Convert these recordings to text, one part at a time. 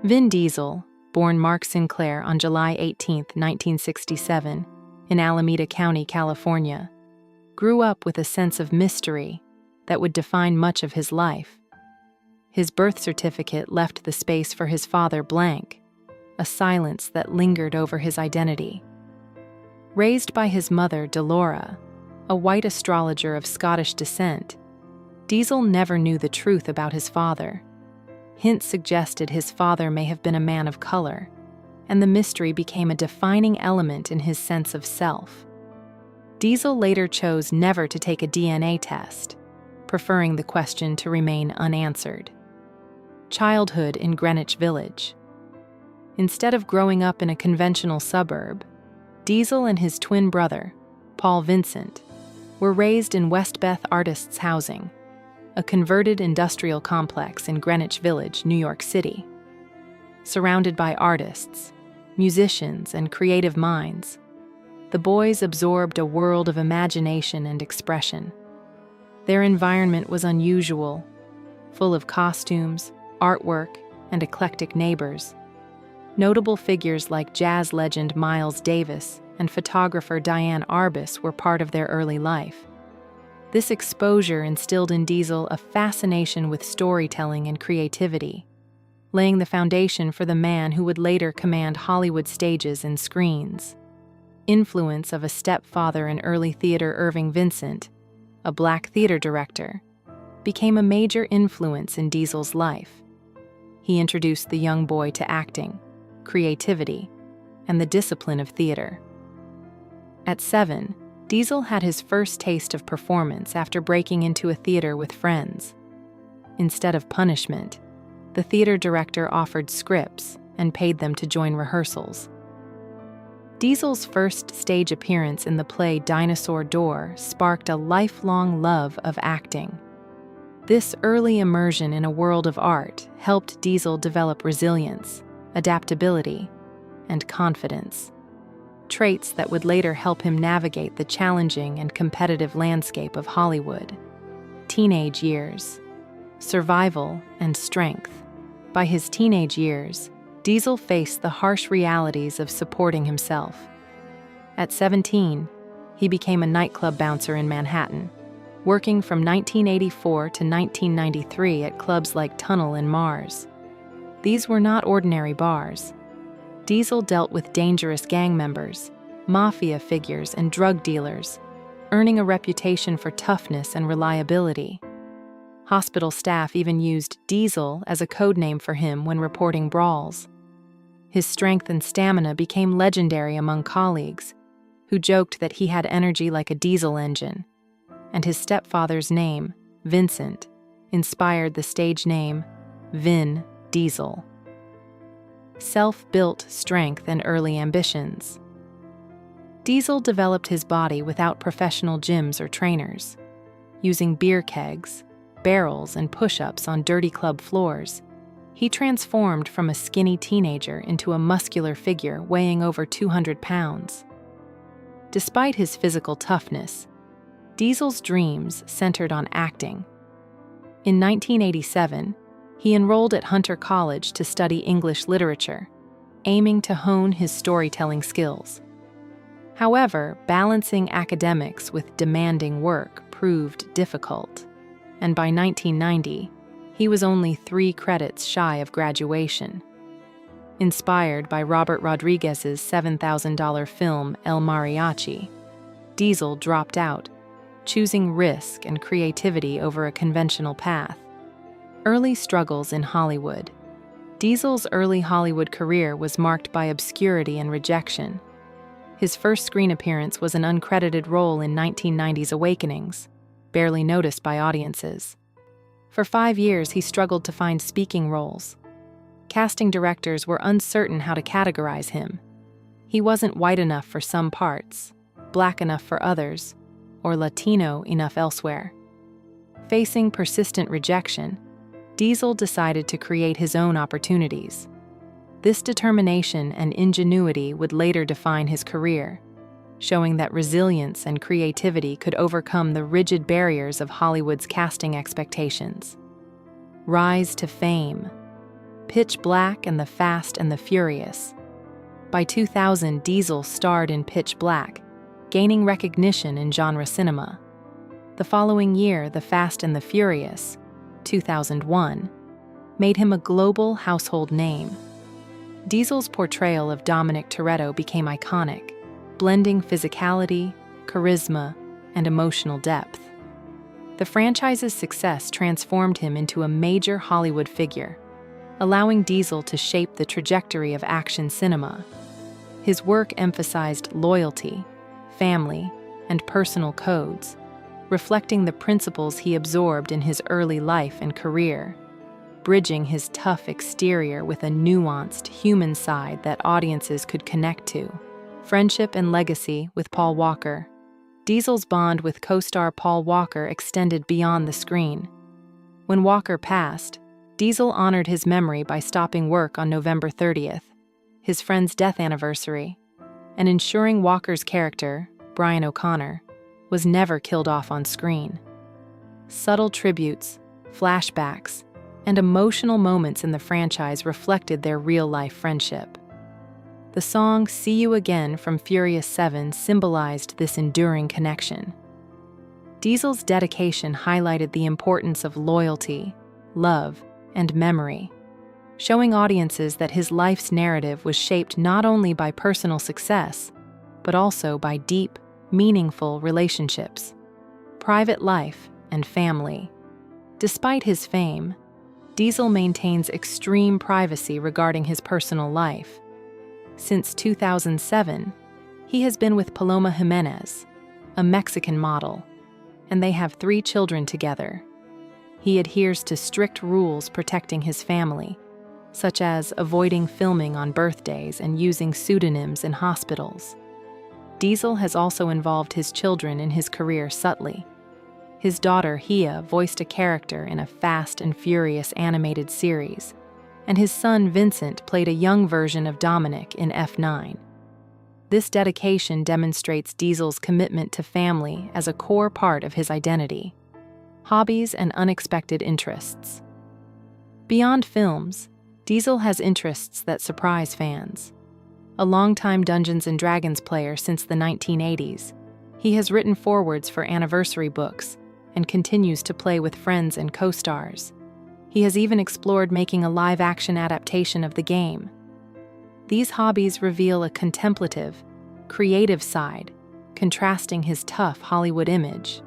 Vin Diesel, born Mark Sinclair on July 18, 1967, in Alameda County, California, grew up with a sense of mystery that would define much of his life. His birth certificate left the space for his father blank, a silence that lingered over his identity. Raised by his mother, Delora, a white astrologer of Scottish descent, Diesel never knew the truth about his father. Hints suggested his father may have been a man of color, and the mystery became a defining element in his sense of self. Diesel later chose never to take a DNA test, preferring the question to remain unanswered. Childhood in Greenwich Village. Instead of growing up in a conventional suburb, Diesel and his twin brother, Paul Vincent, were raised in Westbeth Artists Housing, a converted industrial complex in Greenwich Village, New York City. Surrounded by artists, musicians, and creative minds, the boys absorbed a world of imagination and expression. Their environment was unusual, full of costumes, artwork, and eclectic neighbors. Notable figures like jazz legend Miles Davis and photographer Diane Arbus were part of their early life. This exposure instilled in Diesel a fascination with storytelling and creativity, laying the foundation for the man who would later command Hollywood stages and screens. Influence of a stepfather in early theater, Irving Vincent, a black theater director, became a major influence in Diesel's life. He introduced the young boy to acting, creativity, and the discipline of theater. At 7, Diesel had his first taste of performance after breaking into a theater with friends. Instead of punishment, the theater director offered scripts and paid them to join rehearsals. Diesel's first stage appearance in the play Dinosaur Door sparked a lifelong love of acting. This early immersion in a world of art helped Diesel develop resilience, adaptability, and confidence, traits that would later help him navigate the challenging and competitive landscape of Hollywood. Teenage years. Survival and strength. By his teenage years, Diesel faced the harsh realities of supporting himself. At 17, he became a nightclub bouncer in Manhattan, working from 1984 to 1993 at clubs like Tunnel and Mars. These were not ordinary bars. Diesel dealt with dangerous gang members, mafia figures, and drug dealers, earning a reputation for toughness and reliability. Hospital staff even used Diesel as a codename for him when reporting brawls. His strength and stamina became legendary among colleagues, who joked that he had energy like a diesel engine, and his stepfather's name, Vincent, inspired the stage name Vin Diesel. Self-built strength and early ambitions. Diesel developed his body without professional gyms or trainers. Using beer kegs, barrels, and push-ups on dirty club floors, he transformed from a skinny teenager into a muscular figure weighing over 200 pounds. Despite his physical toughness, Diesel's dreams centered on acting. In 1987, he enrolled at Hunter College to study English literature, aiming to hone his storytelling skills. However, balancing academics with demanding work proved difficult, and by 1990, he was only 3 credits shy of graduation. Inspired by Robert Rodriguez's $7,000 film El Mariachi, Diesel dropped out, choosing risk and creativity over a conventional path. Early struggles in Hollywood. Diesel's early Hollywood career was marked by obscurity and rejection. His first screen appearance was an uncredited role in 1990's Awakenings, barely noticed by audiences. For 5 years, he struggled to find speaking roles. Casting directors were uncertain how to categorize him. He wasn't white enough for some parts, black enough for others, or Latino enough elsewhere. Facing persistent rejection, Diesel decided to create his own opportunities. This determination and ingenuity would later define his career, showing that resilience and creativity could overcome the rigid barriers of Hollywood's casting expectations. Rise to fame. Pitch Black and The Fast and the Furious. By 2000, Diesel starred in Pitch Black, gaining recognition in genre cinema. The following year, The Fast and the Furious, 2001, made him a global household name. Diesel's portrayal of Dominic Toretto became iconic, blending physicality, charisma, and emotional depth. The franchise's success transformed him into a major Hollywood figure, allowing Diesel to shape the trajectory of action cinema. His work emphasized loyalty, family, and personal codes, reflecting the principles he absorbed in his early life and career, bridging his tough exterior with a nuanced human side that audiences could connect to. Friendship and legacy with Paul Walker. Diesel's bond with co-star Paul Walker extended beyond the screen. When Walker passed, Diesel honored his memory by stopping work on November 30th, his friend's death anniversary, and ensuring Walker's character, Brian O'Connor, was never killed off on screen. Subtle tributes, flashbacks, and emotional moments in the franchise reflected their real-life friendship. The song "See You Again" from Furious 7 symbolized this enduring connection. Diesel's dedication highlighted the importance of loyalty, love, and memory, showing audiences that his life's narrative was shaped not only by personal success, but also by deep, meaningful relationships, private life, and family. Despite his fame, Diesel maintains extreme privacy regarding his personal life. Since 2007, he has been with Paloma Jimenez, a Mexican model, and they have 3 children together. He adheres to strict rules protecting his family, such as avoiding filming on birthdays and using pseudonyms in hospitals. Diesel has also involved his children in his career subtly. His daughter, Hia, voiced a character in a Fast and Furious animated series, and his son, Vincent, played a young version of Dominic in F9. This dedication demonstrates Diesel's commitment to family as a core part of his identity. Hobbies and unexpected interests. Beyond films, Diesel has interests that surprise fans. A longtime Dungeons & Dragons player since the 1980s, he has written forewords for anniversary books and continues to play with friends and co-stars. He has even explored making a live-action adaptation of the game. These hobbies reveal a contemplative, creative side, contrasting his tough Hollywood image.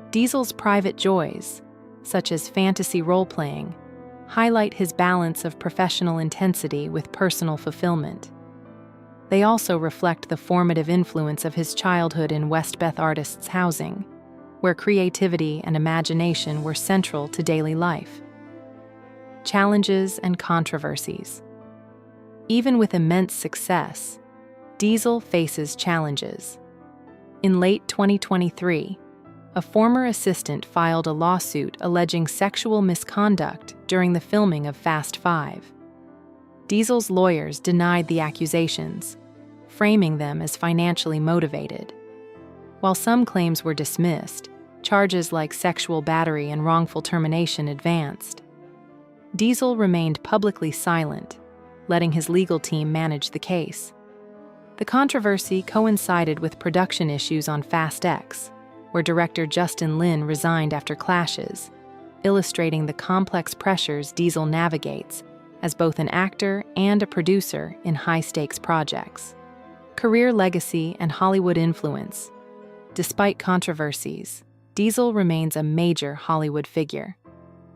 Diesel's private joys, such as fantasy role-playing, highlight his balance of professional intensity with personal fulfillment. They also reflect the formative influence of his childhood in West Beth Artists' housing, where creativity and imagination were central to daily life. Challenges and controversies. Even with immense success, Diesel faces challenges. In late 2023, a former assistant filed a lawsuit alleging sexual misconduct during the filming of Fast 5. Diesel's lawyers denied the accusations, framing them as financially motivated. While some claims were dismissed, charges like sexual battery and wrongful termination advanced. Diesel remained publicly silent, letting his legal team manage the case. The controversy coincided with production issues on Fast X, where director Justin Lin resigned after clashes, illustrating the complex pressures Diesel navigates as both an actor and a producer in high-stakes projects. Career legacy and Hollywood influence. Despite controversies, Diesel remains a major Hollywood figure.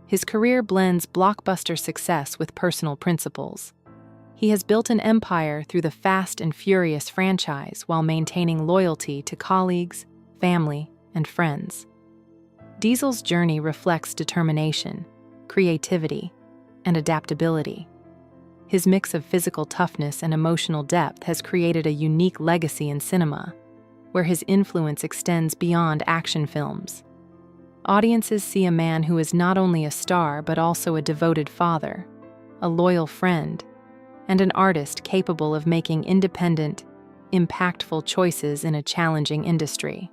His career blends blockbuster success with personal principles. He has built an empire through the Fast and Furious franchise while maintaining loyalty to colleagues, family, and friends. Diesel's journey reflects determination, creativity, and adaptability. His mix of physical toughness and emotional depth has created a unique legacy in cinema, where his influence extends beyond action films. Audiences see a man who is not only a star but also a devoted father, a loyal friend, and an artist capable of making independent, impactful choices in a challenging industry.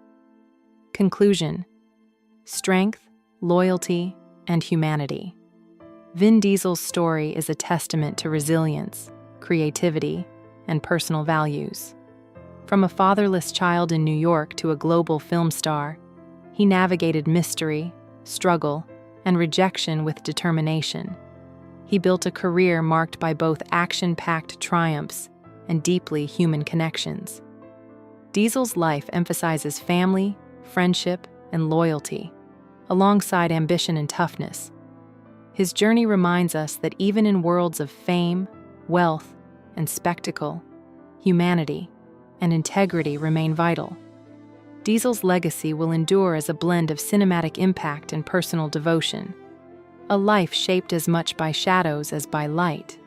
Conclusion: strength, loyalty, and humanity. Vin Diesel's story is a testament to resilience, creativity, and personal values. From a fatherless child in New York to a global film star, he navigated mystery, struggle, and rejection with determination. He built a career marked by both action-packed triumphs and deeply human connections. Diesel's life emphasizes family, friendship, and loyalty, alongside ambition and toughness. His journey reminds us that even in worlds of fame, wealth, and spectacle, humanity and integrity remain vital. Diesel's legacy will endure as a blend of cinematic impact and personal devotion, a life shaped as much by shadows as by light.